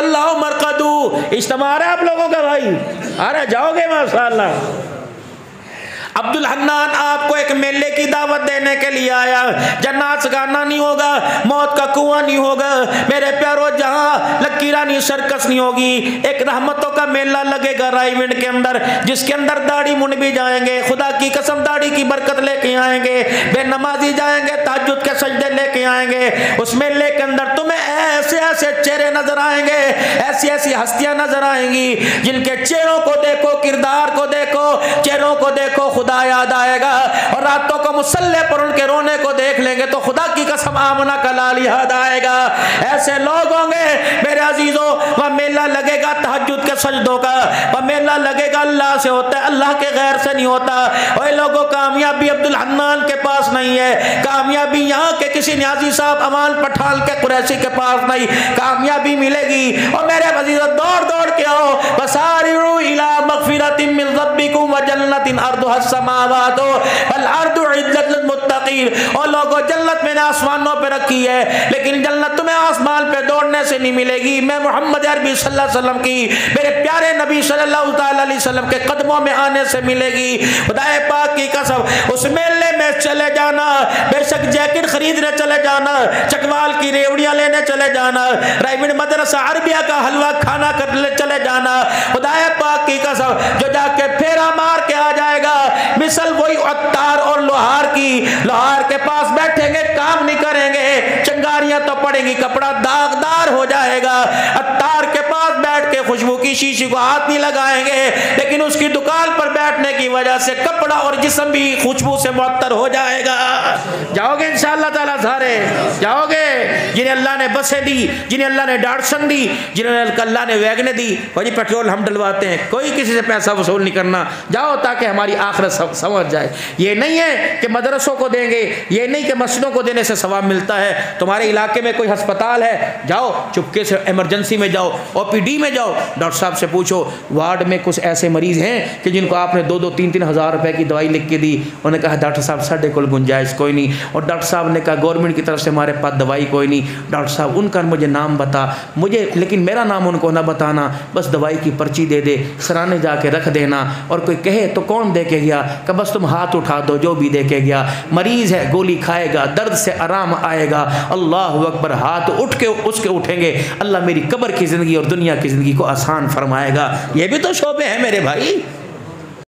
अल्लाह मरकदू, इज्तिमा आ रहा है आप लोगों का भाई? अरे जाओगे माशाअल्लाह। अब्दुल हन्नान आपको एक मेले की दावत देने के लिए आया। जन्नत से गाना नहीं होगा, मौत का कुआं नहीं होगा मेरे प्यारो, जहां लकीरानी सर्कस नहीं होगी। एक रहमतों का मेला लगेगा रायविंड के अंदर, जिसके अंदर दाढ़ी मुंड भी जाएंगे, खुदा की कसम दाढ़ी की बरकत लेके आएंगे, बेनमाजी जाएंगे, तहज्जुद के सजदे लेके आएंगे। उस मेले के अंदर तुम्हें ऐसे ऐसे चेहरे नजर आएंगे, ऐसी ऐसी हस्तियां नजर आएंगी जिनके चेहरों को देखो, किरदार को देखो, चेहरों को देखो, खुदा याद आएगा। और रातों को मुसल्ले पर उनके रोने को देख लेंगे तो खुदा की कसम आमना का लाल याद आएगा। ऐसे लोग होंगे मेरे अजीजों। वह मेला लगेगा तहज्जुद के सजदों का, वह मेला लगेगा अल्लाह से होता है, अल्लाह के गैर से नहीं होता। और लोगों कामयाबी अब्दुल हन्नान के पास नहीं है, कामयाबी यहाँ के किसी न्याजी साहब अमान पठान के कुरैशी के पास नहीं, कामयाबी मिलेगी। और मेरे अजीजों दौड़ दौड़ के आओ, बसारिउ इला मगफिरतिन मिन रब्बिकुम व जन्नतिन अर्दुहा समावात वल अर्दु इद्दत लिल मुत्तकीन। और लोगों जन्नत मैंने आसमानों पे रखी है, लेकिन जन्नत तुम्हें आसमान पे दौड़ने से नहीं मिलेगी। मैं मोहम्मद अरबी सल्लल्लाहु अलैहि वसल्लम की, मेरे प्यारे नबी सल्लल्लाहु अलैहि वसल्लम के कदमों में आने से मिलेगी। खुदाए पाक की कसम उस मेले में चले जाना, बेशक जैकेट खरीदने चले जाना, चकवाल की रेवड़ियां लेने चले जाना, रायविंड मदरसा अरबिया का हलवा खाना कर चले जाना। खुदाए पाक की कसम जो जाके फेरा मार के आ जाएगा मिसल वही अत्तार और लोहार की, लोहार के पास बैठेंगे काम नहीं करेंगे, चंगारियां तो पड़ेंगी, कपड़ा दागदार हो जाएगा। अत्तार के पास बैठ के खुशबू की शीशी को हाथ नहीं लगाएंगे, लेकिन उसकी दुकान पर बैठने की वजह से कपड़ा और जिस्म भी खुशबू से मुअत्तर हो जाएगा। जाओगे इंशाअल्लाह ताला, सारे जाओगे। जिन्हें अल्लाह ने बसें दी, जिन्हें अल्लाह ने डाटसन दी, जिन्हें अल्लाह ने वैगने दी, वही पेट्रोल हम डलवाते हैं, कोई किसी से पैसा वसूल नहीं करना। जाओ ताकि हमारी आखिरत समझ जाए। ये नहीं है कि मदरसों को देंगे, ये नहीं कि मस्जिदों को देने से सवाब मिलता है। तुम्हारे इलाके में कोई अस्पताल है, जाओ चुपके से इमरजेंसी में जाओ, ओपीडी में जाओ, डॉक्टर साहब से पूछो वार्ड में कुछ ऐसे मरीज हैं कि जिनको आपने 2-2, 3-3 हज़ार रुपए की दवाई लिख के दी। उन्होंने कहा डॉक्टर साहब साढ़े को गुंजाइश कोई नहीं। और डॉक्टर साहब ने कहा गवर्नमेंट की तरफ से हमारे पास दवाई कोई नहीं। डॉक्टर साहब उनका मुझे नाम बता, मुझे लेकिन मेरा नाम उनको ना बताना, बस दवाई की पर्ची दे दे, सराने जाके रख देना। और कोई कहे तो कौन दे के गया, कि बस तुम हाथ उठा दो, जो भी दे के गया। मरीज है गोली खाएगा, दर्द से आराम आएगा, अल्लाह अकबर, हाथ उठ के उसके उठेंगे, अल्लाह मेरी कब्र की ज़िंदगी और दुनिया की ज़िंदगी को आसान फरमाएगा। ये भी तो शोबे हैं मेरे भाई।